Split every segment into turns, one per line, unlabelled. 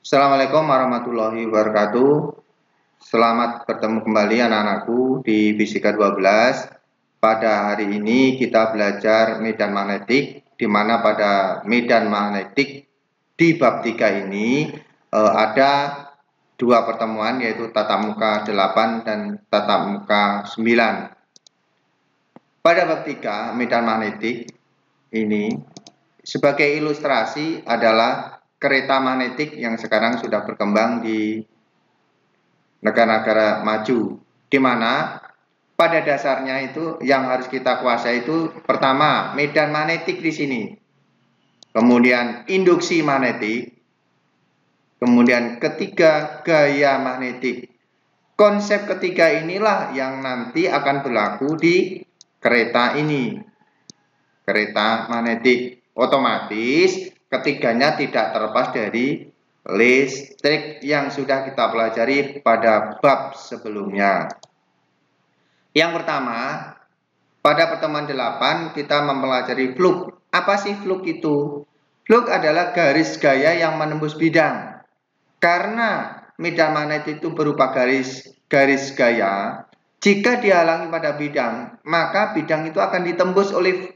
Assalamualaikum warahmatullahi wabarakatuh. Selamat bertemu kembali anak-anakku di Fisika 12. Pada hari ini kita belajar medan magnetik, di mana pada medan magnetik di bab 3 ini ada dua pertemuan, yaitu tatap muka 8 dan tatap muka 9. Pada bab 3 medan magnetik ini sebagai ilustrasi adalah kereta magnetik yang sekarang sudah berkembang di negara-negara maju, di mana pada dasarnya itu yang harus kita kuasai itu pertama medan magnetik di sini, kemudian induksi magnetik, kemudian ketiga gaya magnetik. Konsep ketiga inilah yang nanti akan berlaku di kereta ini, kereta magnetik. Otomatis ketiganya tidak terlepas dari listrik yang sudah kita pelajari pada bab sebelumnya. Yang pertama, pada pertemuan 8 kita mempelajari flux. Apa sih flux itu? Flux adalah garis gaya yang menembus bidang. Karena medan magnet itu berupa garis gaya, jika dihalangi pada bidang, maka bidang itu akan ditembus oleh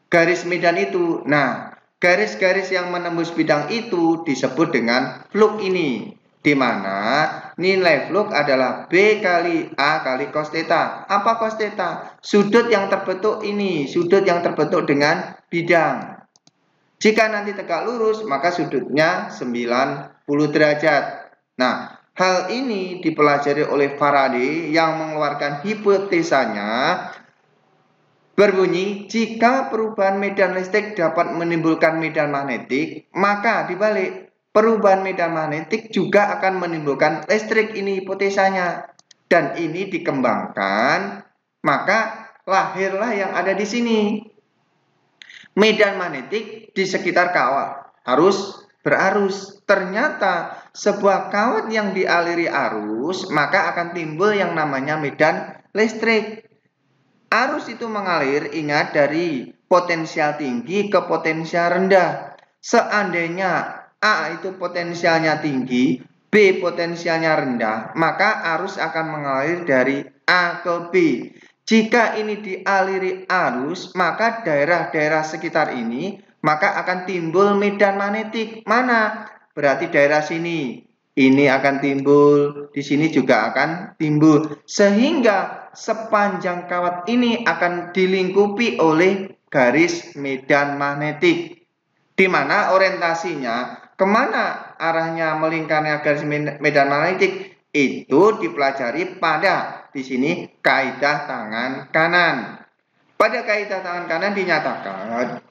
garis medan itu. Nah, garis-garis yang menembus bidang itu disebut dengan flux ini, di mana nilai flux adalah B kali A kali cos theta. Apa cos theta? Sudut yang terbentuk ini, sudut yang terbentuk dengan bidang. Jika nanti tegak lurus, maka sudutnya 90 derajat. Nah, hal ini dipelajari oleh Faraday yang mengeluarkan hipotesanya berbunyi, jika perubahan medan listrik dapat menimbulkan medan magnetik, maka dibalik, perubahan medan magnetik juga akan menimbulkan listrik. Ini hipotesanya. Dan ini dikembangkan, maka lahirlah yang ada di sini. Medan magnetik di sekitar kawat harus berarus. Ternyata sebuah kawat yang dialiri arus, maka akan timbul yang namanya medan listrik. Arus itu mengalir, ingat, dari potensial tinggi ke potensial rendah. Seandainya A itu potensialnya tinggi, B potensialnya rendah, maka arus akan mengalir dari A ke B. Jika ini dialiri arus, maka daerah-daerah sekitar ini maka akan timbul medan magnetik. Mana? Berarti daerah sini. Ini akan timbul, di sini juga akan timbul. Sehingga sepanjang kawat ini akan dilingkupi oleh garis medan magnetik. Di mana orientasinya, kemana arahnya melingkarnya garis medan magnetik, itu dipelajari pada di sini kaidah tangan kanan. Pada kaidah tangan kanan dinyatakan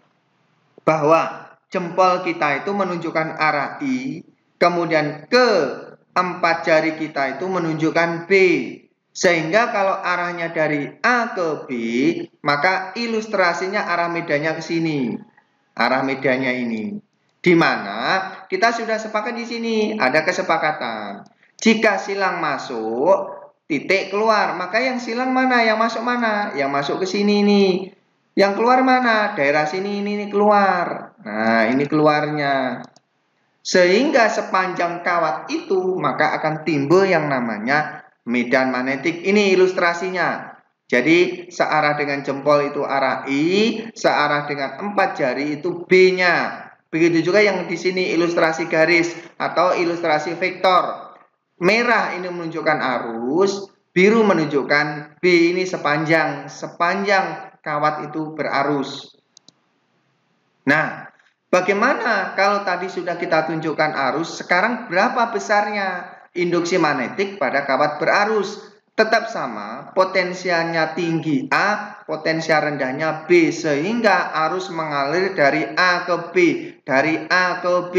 bahwa jempol kita itu menunjukkan arah I, kemudian keempat jari kita itu menunjukkan B. Sehingga kalau arahnya dari A ke B, maka ilustrasinya arah medannya ke sini. Arah medannya ini. Di mana kita sudah sepakat di sini, ada kesepakatan. Jika silang masuk, titik keluar, maka yang silang mana? Yang masuk mana? Yang masuk ke sini nih. Yang keluar mana? Daerah sini ini keluar. Nah, ini keluarnya. Sehingga sepanjang kawat itu maka akan timbul yang namanya medan magnetik. Ini ilustrasinya. Jadi searah dengan jempol itu arah I, searah dengan empat jari itu B-nya. Begitu juga yang di sini ilustrasi garis atau ilustrasi vektor. Merah ini menunjukkan arus, biru menunjukkan B ini sepanjang kawat itu berarus. Nah, bagaimana kalau tadi sudah kita tunjukkan arus, sekarang berapa besarnya induksi magnetik pada kawat berarus? Tetap sama, potensialnya tinggi A, potensial rendahnya B, sehingga arus mengalir dari A ke B, dari A ke B.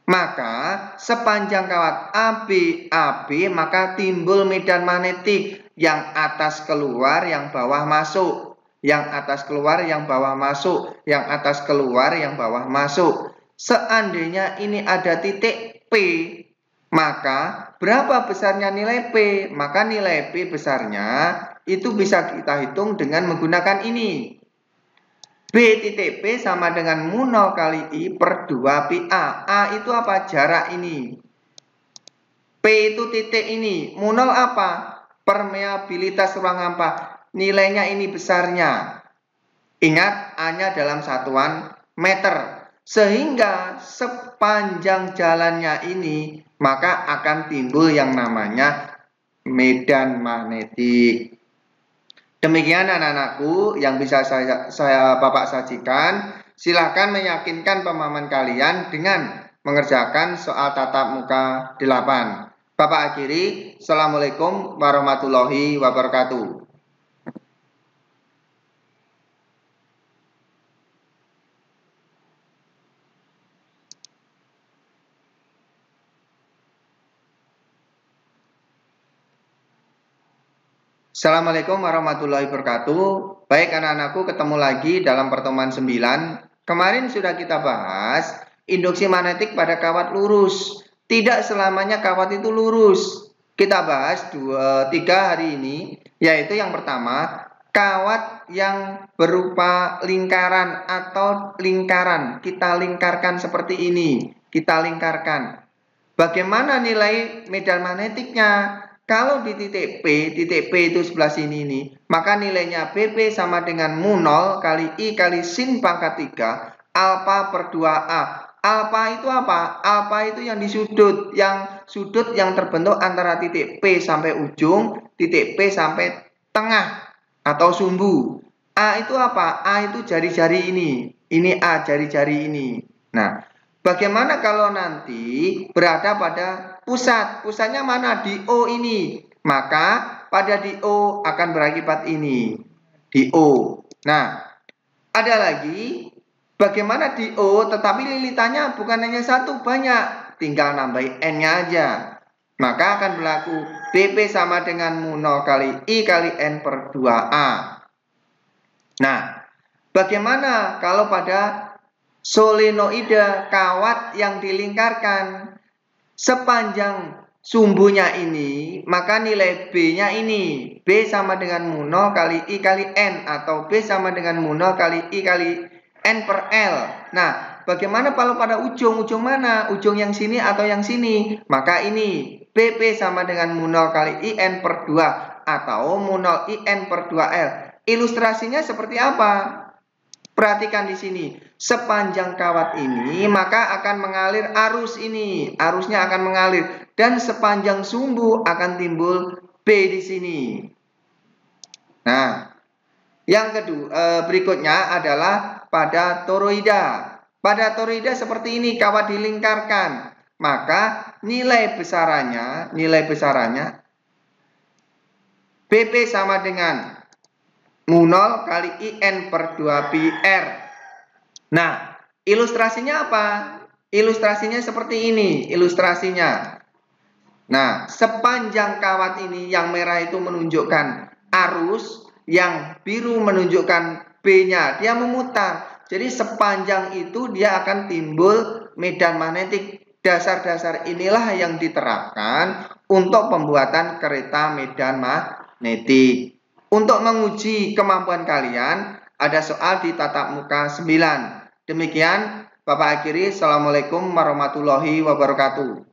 Maka sepanjang kawat AB, maka timbul medan magnetik, yang atas keluar, yang bawah masuk. Yang atas keluar, yang bawah masuk. Yang atas keluar, yang bawah masuk. Seandainya ini ada titik P, maka berapa besarnya nilai P? Maka nilai P besarnya itu bisa kita hitung dengan menggunakan ini. B titik P sama dengan mu 0 kali I per 2 pi A. A itu apa? Jarak ini. P itu titik ini. Mu 0 apa? Permeabilitas ruang hampa. Nilainya ini besarnya. Ingat, A-nya dalam satuan meter. Sehingga sepanjang jalannya ini, maka akan timbul yang namanya medan magnetik. Demikian anak-anakku yang bisa saya Bapak sajikan. Silakan meyakinkan pemahaman kalian dengan mengerjakan soal tatap muka 8. Bapak akhiri. Assalamualaikum warahmatullahi wabarakatuh. Assalamualaikum warahmatullahi wabarakatuh. Baik anak-anakku, ketemu lagi dalam pertemuan 9. Kemarin sudah kita bahas induksi magnetik pada kawat lurus. Tidak selamanya kawat itu lurus. Kita bahas 3 hari ini, yaitu yang pertama, kawat yang berupa lingkaran atau lingkaran. Kita lingkarkan seperti ini. Kita lingkarkan. Bagaimana nilai medan magnetiknya? Kalau di titik P itu sebelah sini nih, maka nilainya BP sama dengan mu 0 kali I kali sin pangkat 3 alfa per 2A. Alfa itu apa? Alfa itu yang di sudut, yang terbentuk antara titik P sampai ujung, titik P sampai tengah atau sumbu. A itu apa? A itu jari-jari ini. Ini A, jari-jari ini. Nah, bagaimana kalau nanti berada pada pusat? Pusatnya mana? Di O ini. Maka pada di O akan berakibat ini. Di O. Nah, ada lagi. Bagaimana di O tetapi lilitannya bukan hanya satu, banyak. Tinggal nambahin N-nya aja. Maka akan berlaku BP sama dengan mu 0 kali I kali N per 2A. Nah, bagaimana kalau pada solenoide, kawat yang dilingkarkan sepanjang sumbunya ini, maka nilai B-nya ini. B sama dengan mu 0 kali I kali N atau B sama dengan mu 0 kali I kali N per L. Nah, bagaimana kalau pada ujung? Ujung mana? Ujung yang sini atau yang sini? Maka ini BP sama dengan mu 0 kali I N per 2 atau mu 0 I N per 2L. Ilustrasinya seperti apa? Perhatikan di sini, sepanjang kawat ini maka akan mengalir arus ini, arusnya akan mengalir dan sepanjang sumbu akan timbul B di sini. Nah, yang kedua berikutnya adalah pada toroida. Pada toroida seperti ini, kawat dilingkarkan, maka nilai besarannya BP sama dengan mu 0 kali IN per 2 pi R. Nah, ilustrasinya apa? Ilustrasinya seperti ini, ilustrasinya. Nah, sepanjang kawat ini yang merah itu menunjukkan arus, yang biru menunjukkan B-nya, dia memutar. Jadi sepanjang itu dia akan timbul medan magnetik. Dasar-dasar inilah yang diterapkan untuk pembuatan kereta medan magnetik. Untuk menguji kemampuan kalian, ada soal di tatap muka 9. Demikian, Bapak akhiri. Assalamualaikum warahmatullahi wabarakatuh.